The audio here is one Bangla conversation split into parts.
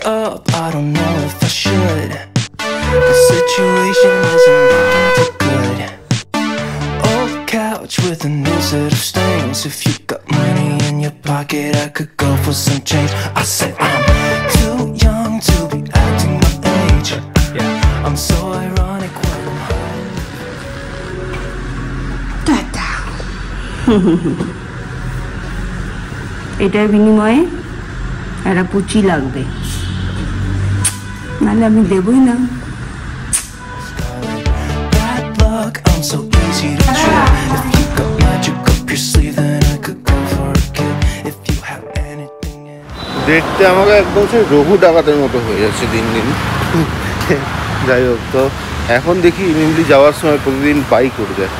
up, I don't know if I should. The situation isn't looking too good. Old couch with a new set of stains. If you got money in your pocket, I could go for some change. I said I'm too young to be acting my age. I'm so ironic when I'm high. Tata. এটার বিনিময়ে একটা পুচি লাগবে, নাহলে আমি দেবই না। দেখতে আমাকে একদম সেই রঘু ডাকাতের মতো হয়ে যাচ্ছে দিন দিন। যাই হোক, তো এখন দেখি ইমিমলি যাওয়ার সময় প্রতিদিন বাইক উঠে যায়,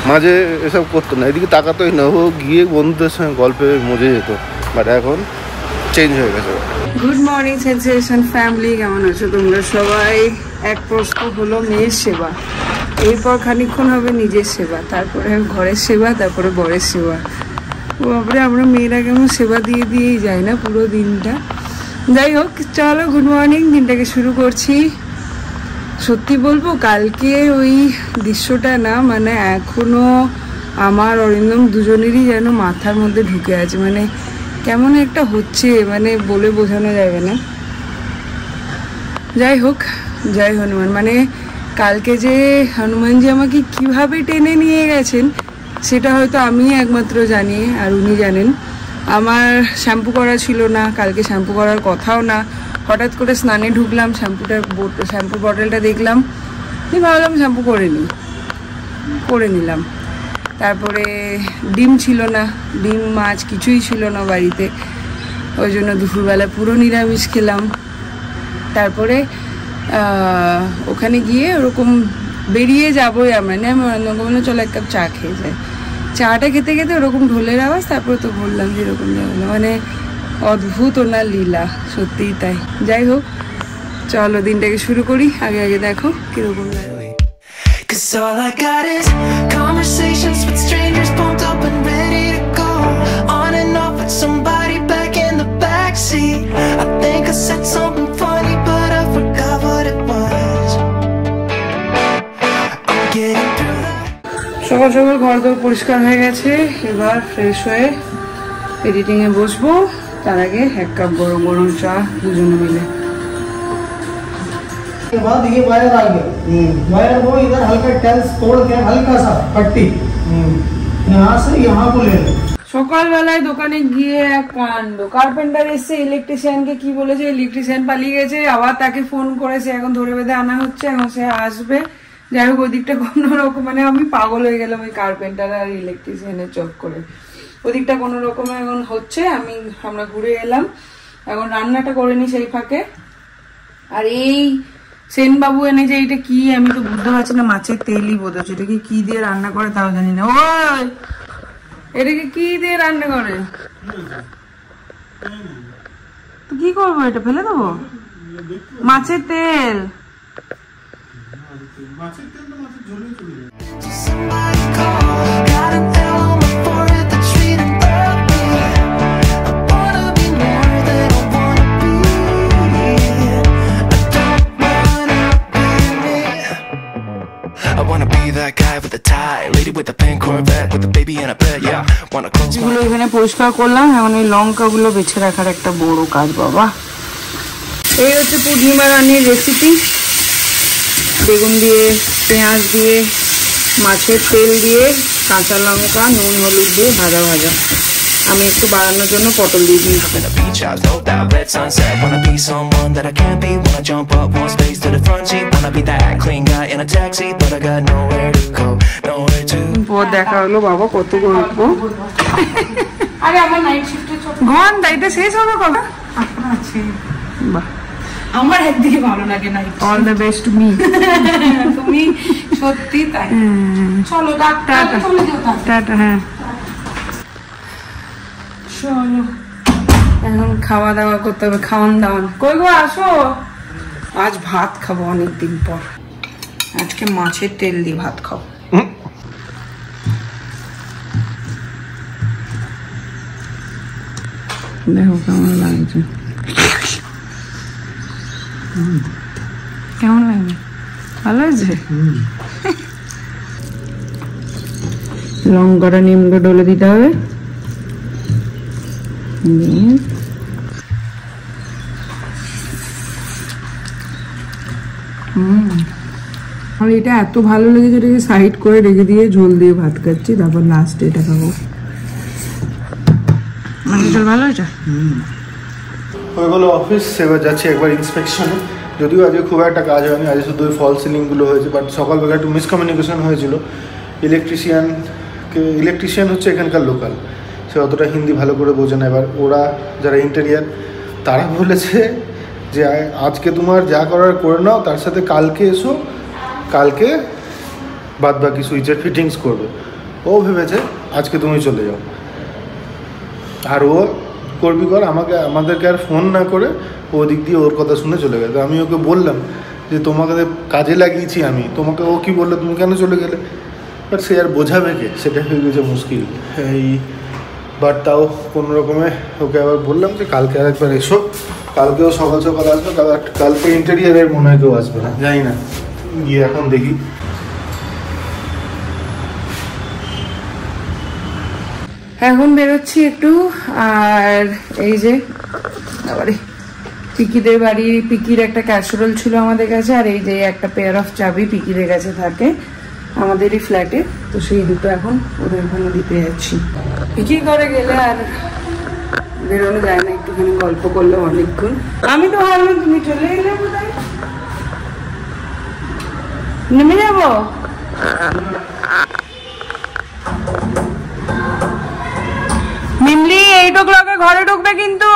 মাঝে এসব করতো না, এদিকে তাকাতোই না, ও গিয়ে বন্ধুদের সঙ্গে গল্পে মজে যেত, বাট এখন চেঞ্জ হয়ে গেছে। গুড মর্নিং সেন্সেশন ফ্যামিলি, কেমন আছো তোমরা সবাই? এক প্রশ্ন হলো মেয়ের সেবা, এরপর খানিকক্ষণ হবে নিজের সেবা, তারপরে ঘরের সেবা, তারপরে বরের সেবা। তারপরে আমরা মেয়েরা কেমন সেবা দিয়ে দিয়েই যাই না পুরো দিনটা। যাই হোক, চলো গুড মর্নিং, দিনটাকে শুরু করছি। সত্যি বলবো, কালকে ওই দৃশ্যটা না, মানে এখনো আমার অরিন্দম দুজনেরই যেন মাথার মধ্যে ঢুকে আছে, মানে কেমন একটা হচ্ছে, মানে বলে বোঝানো যাবে না। যাই হোক, জয় হনুমান। মানে কালকে যে হনুমানজি আমাকে কিভাবে টেনে নিয়ে গেছেন সেটা হয়তো আমি একমাত্র জানি, আর উনি জানেন। আমার শ্যাম্পু করা ছিল না কালকে, শ্যাম্পু করার কথাও না। হঠাৎ করে স্নানে ঢুকলাম, শ্যাম্পুর বটলটা দেখলাম, ভাবলাম শ্যাম্পু করে নিলাম। তারপরে ডিম ছিল না, ডিম মাছ কিছুই ছিল না বাড়িতে, ওই জন্য দুপুরবেলা পুরো নিরামিষ খেলাম। তারপরে ওখানে গিয়ে ওরকম বেরিয়ে যাবোই আমরা, না আমি বললাম চলো এক কাপ চা খেয়ে যাই। চাটা খেতে খেতে ওরকম ঢোলের আওয়াজ, তারপরে তো বললাম যে এরকম যাবে না, মানে অদ্ভুত ওনার লীলা, সত্যিই তাই। যাই হোক, চলো দিনটাকে শুরু করি। আগে আগে দেখো কিরকম লাগে। Cause all I got is conversations with strangers, pumped up and ready to go. On and off with somebody back in the backseat. I think I said something funny, but I forgot what it was. I'm getting through that. সকাল সকাল ঘর দর পরিষ্কার হয়ে গেছে, এবার ফ্রেশ হয়ে এডিটিংয়ে বসবো। তার আগে এক কাপ গরম গরম চা দুজনে মিলে। के बाद ये वायर आ गया, वायर वो इधर हल्का टेल्स तोड़ के हल्का सा पट्टी यहाँ से यहाँ को ले लो। সকালবেলায় দোকানে গিয়ে এক কাণ্ড, কার্পেন্টার এসে ইলেকট্রিশিয়ানকে কি বলেছে, ইলেকট্রিশিয়ান পালিয়ে গেছে, আবার তাকে ফোন করেছে, এখন ধরে বেঁধে আনা হচ্ছে, এখন সে আসবে। যাই হোক, ওদিকটা কোনো রকম, মানে আমি পাগল হয়ে গেলাম ওই কার্পেন্টার আর ইলেকট্রিশিয়ানের চক করে। ওদিকটা কোনো রকমে এখন হচ্ছে, আমরা ঘুরে এলাম, এখন রান্নাটা করে নি সেই ফাঁকে। আর এই সেন বাবু এনে যে এটা কি, আমি তো বুঝতে পারছি না, মাছের তেলই বোধ হচ্ছে, এটাকে কি দিয়ে রান্না করে তাও জানি না। ওই এটাকে কি দিয়ে রান্না করে, কি করবো, এটা ফেলে দেবো? মাছের তেল, Somebody call, got an L on my forehead that's reading early. I wanna be more than I wanna be. I don't wanna be me. I wanna be that guy with the tie, lady with the pink Corvette, with the baby in a bed, yeah. Wanna close my eyes. এখানে পরিষ্কার করলাম, এখন এই লঙ্কা গুলো বেছে রাখার একটা বড় কাজ বাবা। এই হচ্ছে পূর্ণিমা রানীর রেসিপি, বেগুন দিয়ে, পেঁয়াজ দিয়ে, মাছের তেল দিয়ে, কাঁচা লঙ্কা, নুন হলুদ দিয়ে ভাজা ভাজা। আমি একটু বাড়ানোর জন্য পটল দিয়ে দিয়েছি। Red sunset, wanna be someone that I can't be. Wanna jump up one space to the front seat. Wanna be that clean guy in a taxi, but I got nowhere to go, nowhere to. পর দেখা হলো বাবা, কত গল্প। আরে আমার নাইট শিফটে ঘন্টা এটা শেষ হবে কবে? আছে। বাহ, আমার একদিকে ভালো লাগে না। All the best me. তুমি সত্যি তাই। চলো টাটা, চলে যাও টাটা। হ্যাঁ চলো, এখন খাওয়া দাওয়া করতে হবে, খাওয়ান দাওয়ান। কই গো আসো, আজ ভাত খাবো অনেকদিন পর, আজকে মাছের তেল দিয়ে ভাত খাবো। দেখো কেমন লাগছে। কেমন লাগবে? ভালো হয়েছে? লঙ্কাটা নিমটা ডলে দিতে হবে। আর এটা এত ভালো লেগেছে, এটাকে সাইড করে রেখে দিয়ে ঝোল দিয়ে ভাত খাচ্ছি, তারপর লাস্টে এটা খাবো। ঝোল ভালো হয়েছে? হয়ে গেলো অফিস, এবার যাচ্ছি একবার ইন্সপেকশনে। যদিও আজকে খুব একটা কাজ হয়নি, আজকে শুধু ওই ফল সিলিংগুলো হয়েছে, বাট সকালবেলা একটু মিসকমিউনিকেশন হয়েছিল। ইলেকট্রিশিয়ান হচ্ছে এখানকার লোকাল, সে অতটা হিন্দি ভালো করে বোঝে না। এবার ওরা যারা ইন্টেরিয়ার তারা বলেছে যে আজকে তোমার যা করার করে নাও, তার সাথে কালকে এসো, কালকে বাদ বাকি সুইচের ফিটিংস করবে। ও ভেবেছে আজকে তুমি চলে যাও, আর ও করবি কর, আমাদেরকে আর ফোন না করে ও দিক দিয়ে ওর কথা শুনে চলে গেছে। আমি ওকে বললাম যে তোমাকে কাজে লাগিয়েছি আমি, তোমাকে ও কি বললো তুমি কেন চলে গেলে? বাট সে আর বোঝাবে কে, সেটা হয়ে গেছে মুশকিল। এই বাট তাও কোনো রকমে ওকে আবার বললাম যে কালকে আর একবার এসো, কালকেও সকাল সকাল আসবে, কালকে ইন্টেরিয়ারের মনে হয় কেউ আসবে না, জানি না, গিয়ে এখন দেখি। এখন বেরোচ্ছি একটু। আর এই যে আবারে পিকিদের বাড়ি, পিকির একটা ক্যাসেরোল ছিল আমাদের কাছে, আর এই যে একটা পেয়ার অফ চাবি পিকিদের কাছে থাকে আমাদেরই ফ্ল্যাটে, তো সেই দুটো এখন ওদের ওখানে দিতে যাচ্ছি। পিকি করে গেলে আর বেরোনো যায় না, একটুখানি গল্প করলো অনেকক্ষণ। আমি তো ভাবলাম তুমি চলে এলে বোধহয়, নেমে যাবো। মিমলি 8 o'clock ঘরে ঢুকবে কিন্তু।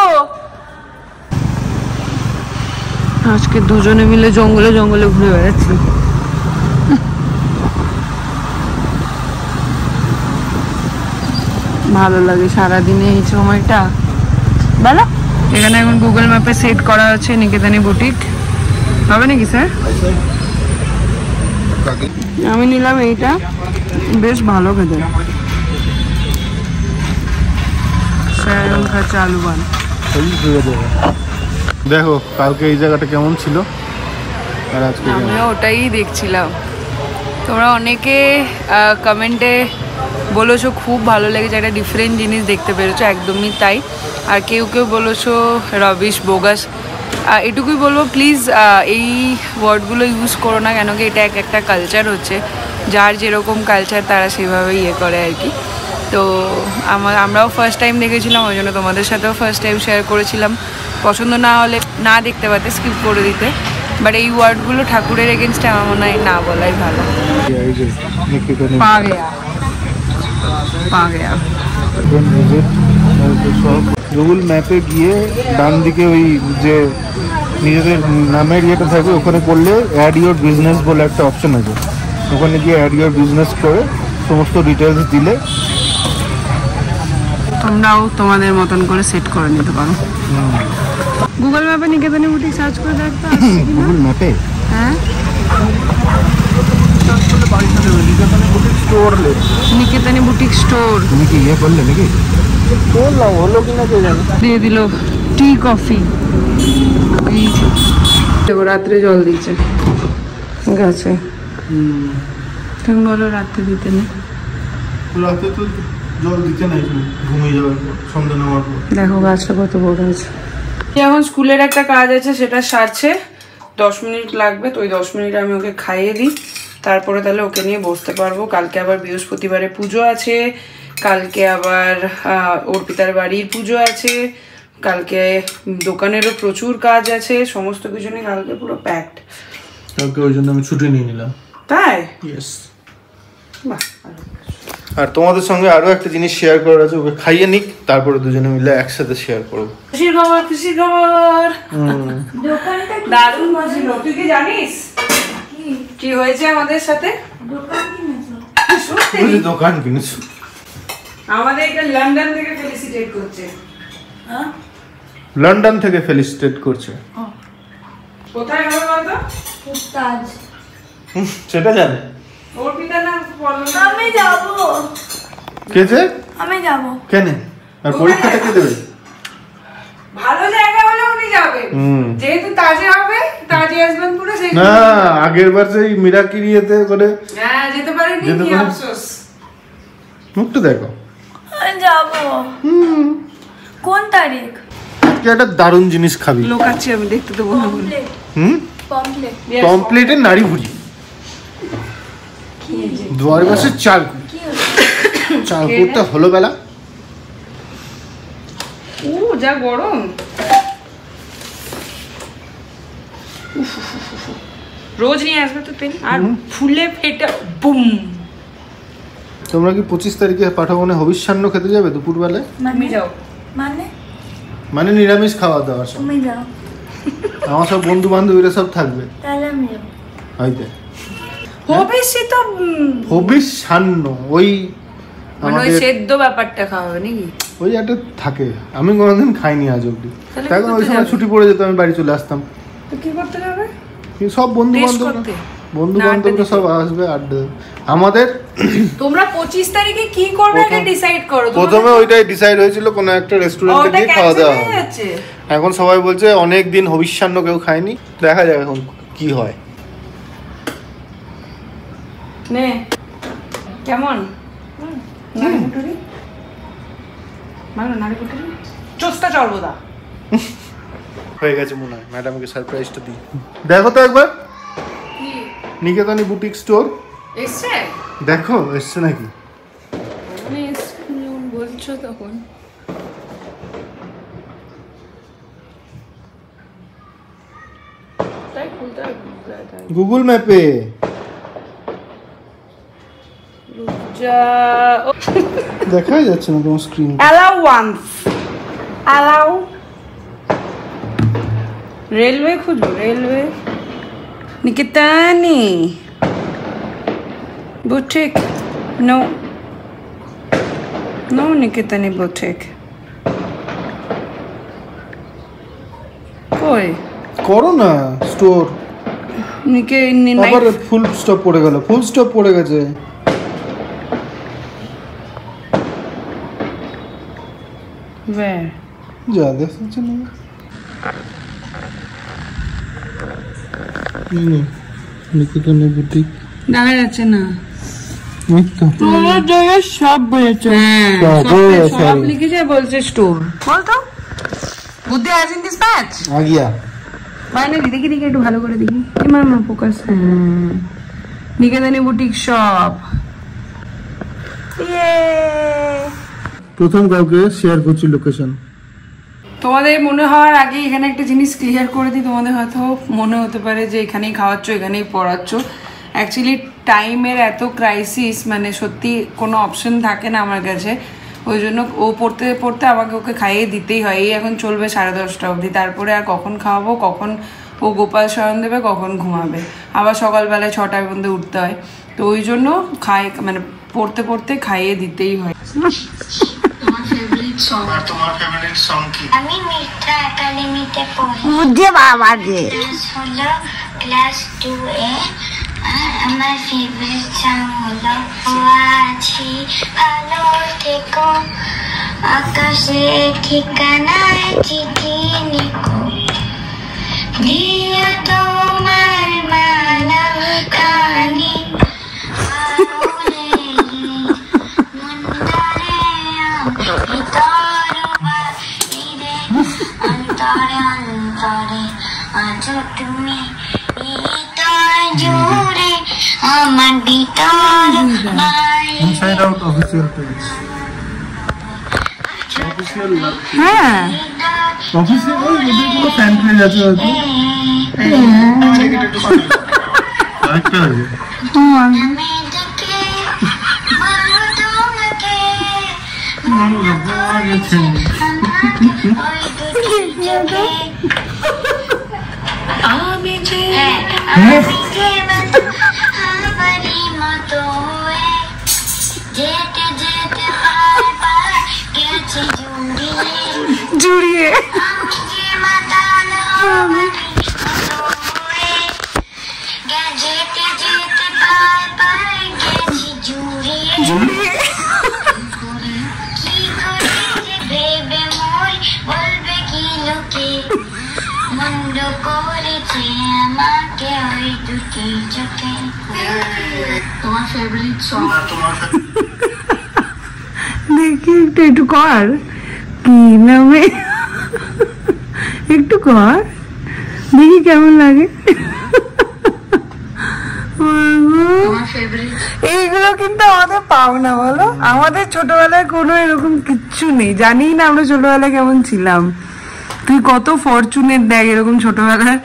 আজকে দুজনে মিলে জঙ্গলে জঙ্গলে ঘুরে বেড়াচ্ছি। ভালো লাগে সারাদিনে এই সময়টা, বলো। এখানে এখন গুগল ম্যাপে সেট করা আছে নিকেতনী বুটিক, হবে নাকি স্যার? আমি নিলাম এইটা, বেশ ভালো খেতে। চালু বান দেখো কালকে এই জায়গাটা কেমন ছিল, আর আজকে আমিও ওটাই দেখছিলাম। তোমরা অনেকে কমেন্টে বলেছো খুব ভালো লেগেছে, একটা ডিফারেন্ট জিনিস দেখতে পেরেছো, একদমই তাই। আর কেউ কেউ বলেছো রবিশ বোগাস। এটুকুই বলবো, প্লিজ এই ওয়ার্ডগুলো ইউজ করো না, কেন কি এটা একটা কালচার হচ্ছে, যার যেরকম কালচার তারা সেভাবে ইয়ে করে আর কি। তো আমরাও ফার্স্ট টাইম দেখেছিলাম, ওই জন্য তোমাদের সাথেও ফার্স্ট টাইম শেয়ার করেছিলাম। পছন্দ না হলে না দেখতে পারতে, স্কিপ করে দিতে, বাট এই ওয়ার্ডগুলো ঠাকুরের এগেনস্টে আমার মনে হয় না বলাই ভালো। গুগল ম্যাপে গিয়ে ডান দিকে ওই যে নিজেদের নামের ইয়েটা থাকবে, ওখানে করলে অ্যাড ইয়োর বিজনেস বলে একটা অপশন আছে, ওখানে গিয়ে অ্যাড ইয়োর বিজনেস করে সমস্ত ডিটেলস দিলে তোমরাও তোমাদের মতন করে সেট করে নিতে পারো। গুগল ম্যাপে নিকেতনী বুটিক সার্চ করে দেখতে। গুগল ম্যাপে হ্যাঁ নিকেতনী বুটিক স্টোর। তুমি কি ইয়ে করলে নাকি? করলাম, হলো কিনা কে জানে। দিয়ে দিল টি কফি। দেখো রাত্রে জল দিচ্ছে গাছে। তুমি বলো রাত্রে দিতে নেই? রাতে তো জল দিতে নাই, ঘুমিয়ে যাওয়ার পর, সন্ধ্যা নেওয়ার পর। দেখো গাছটা কত বড় আছে। এখন স্কুলের একটা কাজ আছে, সেটা সারছে, 10 মিনিট লাগবে, তো ওই 10 মিনিট আমি ওকে খাইয়ে দিই, তারপরে তাহলে ওকে নিয়ে বসতে পারবো। কালকে আবার বৃহস্পতিবারে পুজো আছে, কালকে আবার অর্পিতার বাড়ির পুজো আছে, কালকে দোকানেরও প্রচুর কাজ আছে, সমস্ত কিছু নিয়ে কালকে পুরো প্যাকড। কালকে ওই জন্য আমি ছুটি নিয়ে নিলাম। তাই? ইয়েস। বাহ। আর তোমাদের সঙ্গে আরো একটা জিনিস শেয়ার করার আছে, ওকে খাইয়ে নিক, তারপরে দুজনে মিলে একসাথে শেয়ার করবো। খুশির খবর, খুশির খবর। দারুণ ছিল। তুই কি জানিস কি হয়েছে আমাদের সাথে? দোকান কিনেছো? আমাদের এটা লন্ডন থেকে ফেলিসিটেট করছে। লন্ডন থেকে ফেলিসিটেট করছে? কোথায় হবে বলতো? কাজ। সেটা জানে? ওর পিতা না আমি যাব। কে যে? আমি যাব। কেন? আর পরীক্ষাটা কে দেবে? ভালো জায়গা হলে উনি যাবে। যেহেতু তাজে হবে, তাজে আসবেন পুরো সেই না আগের বার সেই মিরাকিরিয়েতে করে হ্যাঁ যেতে পারেনি, কি আফসোস। মুখটা দেখো। যাবো। কোন তারিখ? আজকে একটা দারুণ জিনিস খাবি। লোকাচ্ছি আমি, দেখতে দেবো না বলে। পমপ্লেট। পমপ্লেটের নাড়ি ভুজি। দুয়ার পাশে চালকুটটা হলো বেলা। যা গরম। রোজ নিয়ে আসবে তো তেল, আর ফুলে ফেটে বুম। তোমরা কি 25 তারিখে পাঠাবনে হবিষ্যান্ন খেতে যাবে দুপুরবেলায়? তুমি যাও। মানে নিরামিষ খাওয়া দাওয়া সব। তুমি যাও। আমার সব বন্ধু বান্ধবীরা সব থাকবে। তাহলে আমি যাবো। হইতে হবিষ্যি তো হবিষ্যান্ন ওই মানে ওই সেদ্ধ ব্যাপারটা খাওয়াবে নাকি? ওই একটা থাকে, আমি কোনোদিন খাইনি আজ অব্দি। তাহলে এখন ওই সময় ছুটি পড়ে যেত, আমি বাড়ি চলে আসতাম। তো কি করতে যাবে? সব বন্ধু Taste বান্ধব করতে? সব আসবে আড্ডা। আমাদের তোমরা 25 তারিখে কি করবে আগে ডিসাইড করো। প্রথমে ওইটাই ডিসাইড হয়েছিল কোনো একটা রেস্টুরেন্টে গিয়ে খাওয়া দাওয়া হবে। এখন সবাই বলছে অনেক দিন হবিষ্যান্ন কেউ খায়নি, দেখা যাক এখন কি হয়। নে কেমন নাড়িকুটুরি? ভালো নাড়িকুটুরি, চোস্তা চর্বদা হয়ে গেছে মনে হয়। ম্যাডামকে সারপ্রাইজটা দিই। দেখো তো একবার নিকেতনী বুটিক স্টোর এসছে, দেখো এসছে নাকি। মানে বলছো তখন তাই খুলতে গুগল ম্যাপে দেখাই যাচ্ছে না তোমার screen. Allow once, allow railway খুঁজো, রেলওয়ে নিকেতনী বুটিক। নো নো নিকেতনী বুটিক। কই করো না স্টোর। আবার ফুল স্টপ পড়ে গেল, ফুল স্টপ পড়ে গেছে। Where? যা দেখছে না নিকেতনী বুটিক দেখা যাচ্ছে না। তোমার জায়গায় সব বলেছে, সব লিখেছে, বলছে স্টোর। বলতো বুদ্ধি আজ ইন দিস ম্যাচ আগিয়া মানে দেখি দেখি একটু ভালো করে দেখি। এমার মা ফোকাস। নিকেতনী boutique shop. প্রথম কাউকে শেয়ার করছি লোকেশন। তোমাদের মনে হওয়ার আগে এখানে একটা জিনিস ক্লিয়ার করে দিই। তোমাদের হয়তো মনে হতে পারে যে এখানেই খাওয়াচ্ছ, এখানেই পড়াচ্ছ। অ্যাকচুয়ালি টাইমের এত ক্রাইসিস, মানে সত্যি কোনো অপশন থাকে না আমার কাছে। ওই জন্য ও পড়তে পড়তে আমাকে ওকে খাইয়ে দিতেই হয়। এই এখন চলবে 10:30 অবধি, তারপরে আর কখন খাওয়াবো, কখন ও গোপাল শয়ন দেবে, কখন ঘুমাবে, আবার সকালবেলায় 6টার মধ্যে উঠতে হয়। তো ওই জন্য মানে পড়তে পড়তে খাইয়ে দিতেই হয়। তোমার ফেভারিট সং কি? আমি মিত্রা একাডেমিতে পড়ি। বুঝে বাবা যে হলো ক্লাস 2 এ। আর আমার ফেভারিট সং হলো আছি ভালো থেকো, আকাশে ঠিকানায় চিঠি লিখো, দিও তোমার মালা কানি অন্তরে অন্তরে আছো তুমি, হৃদয় জুড়ে আমার ভিতর ইনসাইড আউট অফিসিয়াল পেজ। হ্যাঁ অফিসিয়াল ওই ভিডিওগুলো ফ্যান পেজ আছে হয়তো। আরেকটা আছে। আমি দেখে বলো তোমাকে আমি যে আমারই মতো হয়ে যেতে যেতে বারবার গেছে জুড়িয়ে, আমি যে মাতাল আমারই মতো হয়ে যেতে যেতে বারবার গেছি জুড়িয়ে। কি করে যে ভেবে মই বলবে কি লোকে, মন দেখি একটু কর, কি নামে একটু কর দেখি কেমন লাগে। এইগুলো কিন্তু আমাদের পাওনা বলো, আমাদের ছোটবেলায় কোনো এরকম কিচ্ছু নেই, জানি না আমরা ছোটবেলায় কেমন ছিলাম। তুই কত ফরচুনেট দেখ, এরকম ছোটবেলায়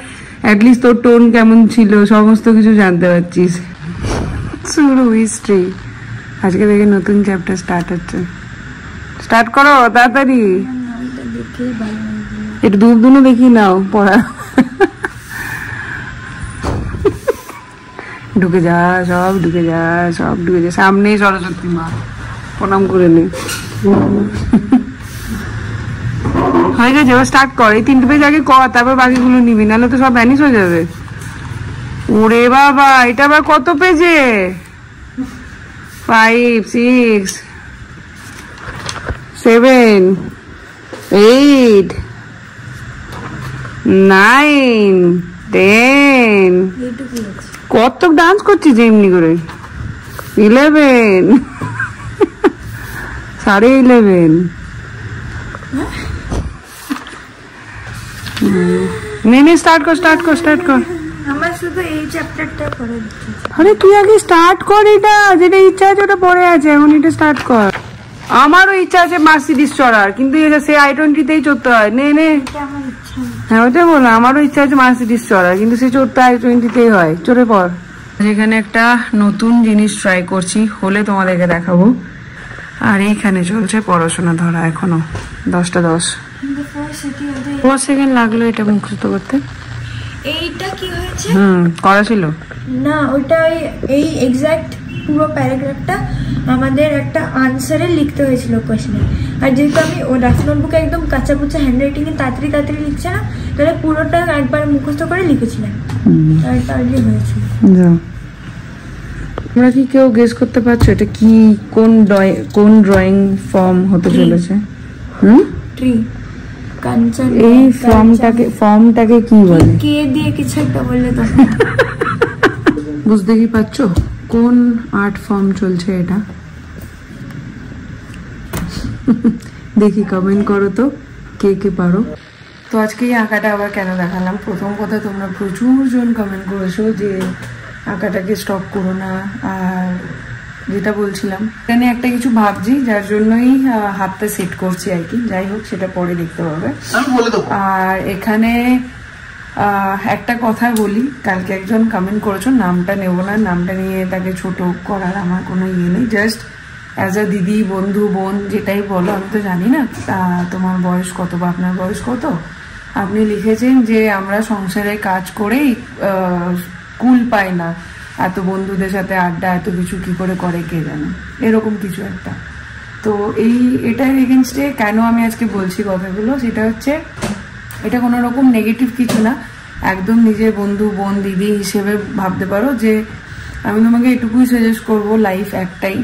অ্যাটলিস্ট তোর টোন কেমন ছিল সমস্ত কিছু জানতে পারছিস। শুরু হিস্ট্রি, আজকে দেখে নতুন চ্যাপ্টার স্টার্ট হচ্ছে। স্টার্ট করো তাড়াতাড়ি, একটু ধূপ ধুনো দেখি নাও পড়া। ঢুকে যা, সব ঢুকে যা, সব ঢুকে যা, সামনেই সরস্বতী মা, প্রণাম করে নে। হয়ে গেছে, এবার স্টার্ট কর। এই 3টে পেজ আগে কর, তারপর বাকিগুলো নিবি, নাহলে তো সব ভ্যানিশ হয়ে যাবে। ওরে বাবা, এটা আবার কত পেজে? 5, 6, 7, 8, 9, 10, কত ডান্স করছিস এমনি করে? 11, 11:30। নে স্টার্ট কর। আমার শুধু এই চ্যাপ্টারটা পড়ে দিচ্ছি। আরে তুই আগে স্টার্ট কর, এটা যেটা ইচ্ছা আছে ওটা পড়ে আছে, এখন এটা স্টার্ট কর। আমারও ইচ্ছা আছে মার্সিডিজ চড়ার, কিন্তু সে I-20তেই চড়তে হয়। নে হ্যাঁ ওটাই বললাম, আমারও ইচ্ছা আছে মার্সিডিজ চড়ার, কিন্তু সে চড়তে I-20তেই হয়। চড়ে পড়। এখানে একটা নতুন জিনিস ট্রাই করছি, হলে তোমাদেরকে দেখাবো। আর এইখানে চলছে পড়াশোনা ধরা, এখনো 10টা 10। 4 সেকেন্ড লাগলো এটা মুখস্থ করতে। এইটা কি হয়েছে? করা ছিল না, ওটা এই এক্সাক্ট পুরো প্যারাগ্রাফটা আমাদের একটা আনসারে লিখতে হয়েছিল কোশ্চেনে। আর যেহেতু আমি ও রাফ নোটবুকে একদম কাঁচা কুচা হ্যান্ডরাইটিংয়ে তাড়াতাড়ি লিখছে না, তাহলে পুরোটা একবার মুখস্থ করে লিখেছিলাম, আর তাড়াতাড়ি হয়েছিল। তোমরা কি কেউ গেস করতে পারছো এটা কি, কোন ড্রয়িং ফর্ম হতে চলেছে? ট্রি, কাঞ্চন। এই ফর্মটাকে কি বলে? কে দিয়ে কিছু একটা বললে তো। বুঝতে কি পারছো কোন আর্ট ফর্ম চলছে এটা? দেখি কমেন্ট করো তো কে পারো। তো আজকে এই আঁকাটা আবার কেন দেখালাম? প্রথম কথা, তোমরা প্রচুর জন কমেন্ট করেছো যে আঁকাটাকে স্টপ করো না। আর যেটা বলছিলাম, এখানে একটা কিছু ভাবছি, যার জন্যই হাতটা সেট করছি আর কি। যাই হোক, সেটা পরে দেখতে পাবে। আর এখানে একটা কথা বলি, কালকে একজন কমেন্ট করেছো, নামটা নেব না, নামটা নিয়ে তাকে ছোট করার আমার কোনো ইয়ে নেই। জাস্ট অ্যাজ আ দিদি, বন্ধু, বোন যেটাই বলো, আমি তো জানি না তোমার বয়স কত বা আপনার বয়স কত। আপনি লিখেছেন যে আমরা সংসারে কাজ করেই কুল পাই না, এত বন্ধুদের সাথে আড্ডা, এত কিছু কি করে করে কে জানে, এরকম কিছু একটা। তো এটার এগেনস্টে কেন আমি আজকে বলছি কথাগুলো, সেটা হচ্ছে এটা কোনো রকম নেগেটিভ কিছু না, একদম নিজের বন্ধু, বোন, দিদি হিসেবে ভাবতে পারো। যে আমি তোমাকে এটুকুই সাজেস্ট করবো, লাইফ একটাই,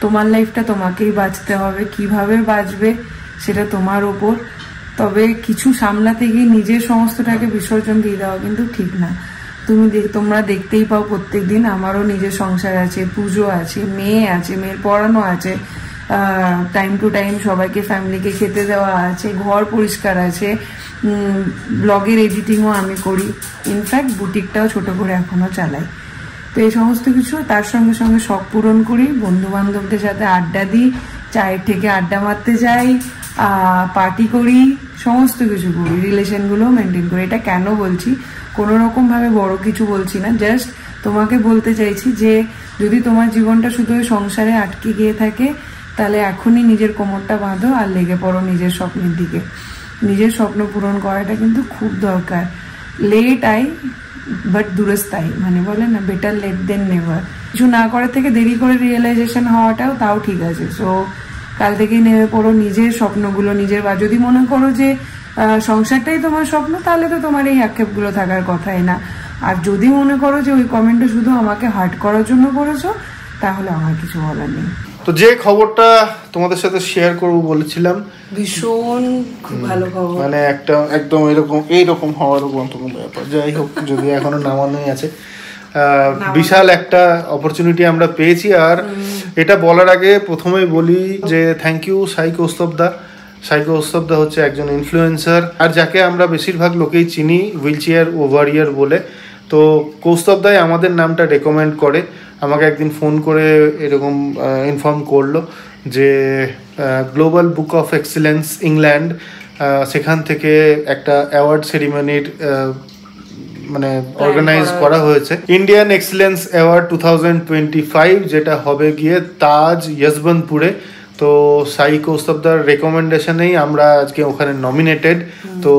তোমার লাইফটা তোমাকেই বাঁচতে হবে, কিভাবে বাঁচবে সেটা তোমার ওপর। তবে কিছু সামলাতে গিয়ে নিজের সমস্তটাকে বিসর্জন দিয়ে দেওয়া কিন্তু ঠিক না। তোমরা দেখতেই পাও প্রত্যেকদিন, আমারও নিজের সংসার আছে, পুজো আছে, মেয়ে আছে, মেয়ের পড়ানো আছে, টাইম টু টাইম সবাইকে ফ্যামিলিকে খেতে দেওয়া আছে, ঘর পরিষ্কার আছে, ব্লগের এডিটিংও আমি করি, ইনফ্যাক্ট বুটিকটাও ছোট করে এখনো চালাই। তো এই সমস্ত কিছু, তার সঙ্গে সঙ্গে শখ পূরণ করি, বন্ধু বান্ধবদের সাথে আড্ডা দিই, চায়ের থেকে আড্ডা মারতে যাই, পার্টি করি, সমস্ত কিছু করি, রিলেশনগুলো মেনটেন করি। এটা কেন বলছি, কোনো রকম ভাবে বড় কিছু বলছি না, জাস্ট তোমাকে বলতে চাইছি যে যদি তোমার জীবনটা শুধু ওই সংসারে আটকে গিয়ে থাকে, তাহলে এখনই নিজের কোমরটা বাঁধো আর লেগে পড়ো নিজের স্বপ্নের দিকে। নিজের স্বপ্ন পূরণ করাটা কিন্তু খুব দরকার। লেট আই বাট দুরস্থায়ী, মানে বলে না, বেটার লেট দেন নেভার। কিছু না করার থেকে দেরি করে রিয়েলাইজেশন হওয়াটাও তাও ঠিক আছে। সো কাল থেকেই নেমে পড়ো নিজের স্বপ্নগুলো নিজের, বা যদি মনে করো যে সংসারটাই তোমার স্বপ্ন, তাহলে তো তোমার এই আক্ষেপগুলো থাকার কথাই না। আর যদি মনে করো যে ওই কমেন্টটা শুধু আমাকে হার্ট করার জন্য করেছো, তাহলে আমার কিছু বলার নেই। তো যে খবরটা তোমাদের সাথে শেয়ার করবো বলেছিলাম, ভীষণ খুব ভালো খবর, মানে একটা একদম এইরকম হওয়ার কোনো ব্যাপার। যাই হোক, যদি এখনো নামানোই আছে, বিশাল একটা অপরচুনিটি আমরা পেয়েছি। আর এটা বলার আগে প্রথমেই বলি যে থ্যাংক ইউ সাই কৌস্তবদা। সাই কৌস্তবদা হচ্ছে একজন ইনফ্লুয়েন্সার, আর যাকে আমরা বেশিরভাগ লোকেই চিনি হুইল চেয়ার ওভারিয়ার বলে। তো কৌস্তবদাই আমাদের নামটা রেকমেন্ড করে, আমাকে একদিন ফোন করে এরকম ইনফর্ম করলো যে global book of excellence England, সেখান থেকে একটা অ্যাওয়ার্ড সেরিমনির মানে অর্গানাইজ করা হয়েছে, ইন্ডিয়ান এক্সিলেন্স অ্যাওয়ার্ড 2025, যেটা হবে গিয়ে তাজ ইয়শবন্তপুরে। তো সাই কৌস্তবদার রেকমেন্ডেশনেই আমরা আজকে ওখানে নমিনেটেড। তো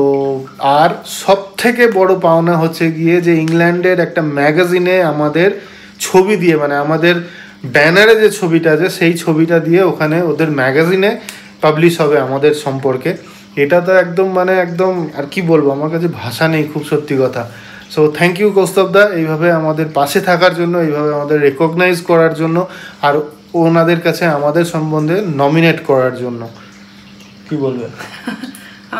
আর সব থেকে বড় পাওনা হচ্ছে গিয়ে যে ইংল্যান্ডের একটা ম্যাগাজিনে আমাদের ছবি দিয়ে, মানে আমাদের ব্যানারে যে ছবিটা আছে সেই ছবিটা দিয়ে ওখানে ওদের ম্যাগাজিনে পাবলিশ হবে আমাদের সম্পর্কে। এটা তো একদম মানে একদম আর কি বলবো, আমার কাছে ভাষা নেই, খুব সত্যি কথা। সো থ্যাংক ইউ কৌস্তবদা, এইভাবে আমাদের পাশে থাকার জন্য, এইভাবে আমাদের রেকগনাইজ করার জন্য, আর ওনাদের কাছে আমাদের সম্বন্ধে নমিনেট করার জন্য। কি বলবে?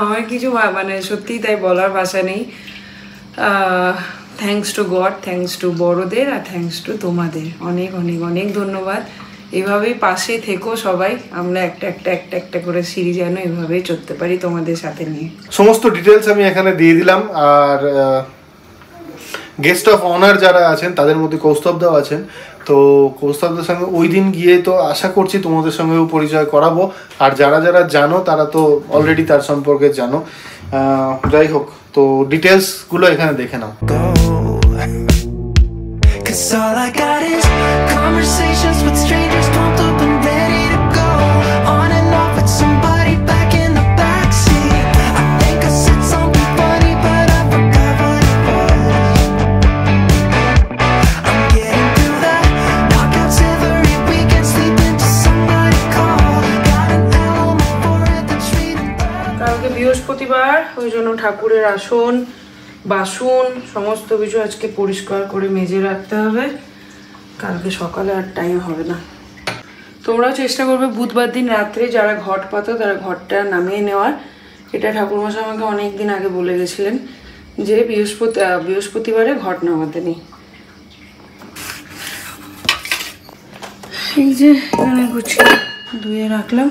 আমার কিছু মানে সত্যিই তাই বলার ভাষা নেই। Thanks to god, thanks to বড়দের, আর থ্যাঙ্কস টু তোমাদের। অনেক অনেক অনেক ধন্যবাদ। এভাবেই পাশে থেকো সবাই, আমরা একটা করে সিঁড়ি যেন এভাবেই চলতে পারি তোমাদের সাথে নিয়ে। সমস্ত ডিটেলস আমি এখানে দিয়ে দিলাম। আর গেস্ট অফ অনার যারা আছেন তাদের মধ্যে কৌস্তবদাও আছেন। তো কৌস্তবদার সঙ্গে ওই দিন গিয়ে তো আশা করছি তোমাদের সঙ্গেও পরিচয় করাবো, আর যারা যারা জানো তারা তো অলরেডি তার সম্পর্কে জানো। যাই হোক, তো ডিটেলসগুলো এখানে দেখে নাও। Cause all I got is conversations with strangers, pumped up and ready to go. On and off with somebody back in the backseat. I think I said something funny, but I forgot what it was. I'm getting through the knockouts every weekend, sleeping till somebody call. Got an L on my forehead that's reading the... কালকে বৃহস্পতিবার, ওই জন্য ঠাকুরের আসন, বাসন সমস্ত কিছু আজকে পরিষ্কার করে মেজে রাখতে হবে, কালকে সকালে আর টাইম হবে না। তোমরাও চেষ্টা করবে বুধবার দিন রাত্রে যারা ঘট পাতো তারা ঘরটা নামিয়ে নেওয়ার। এটা ঠাকুরমশাই আমাকে অনেক দিন আগে বলে গেছিলেন যে বৃহস্পতিবারে ঘট নামাতে নেই। এই যে এখানে গুছিয়ে ধুয়ে রাখলাম।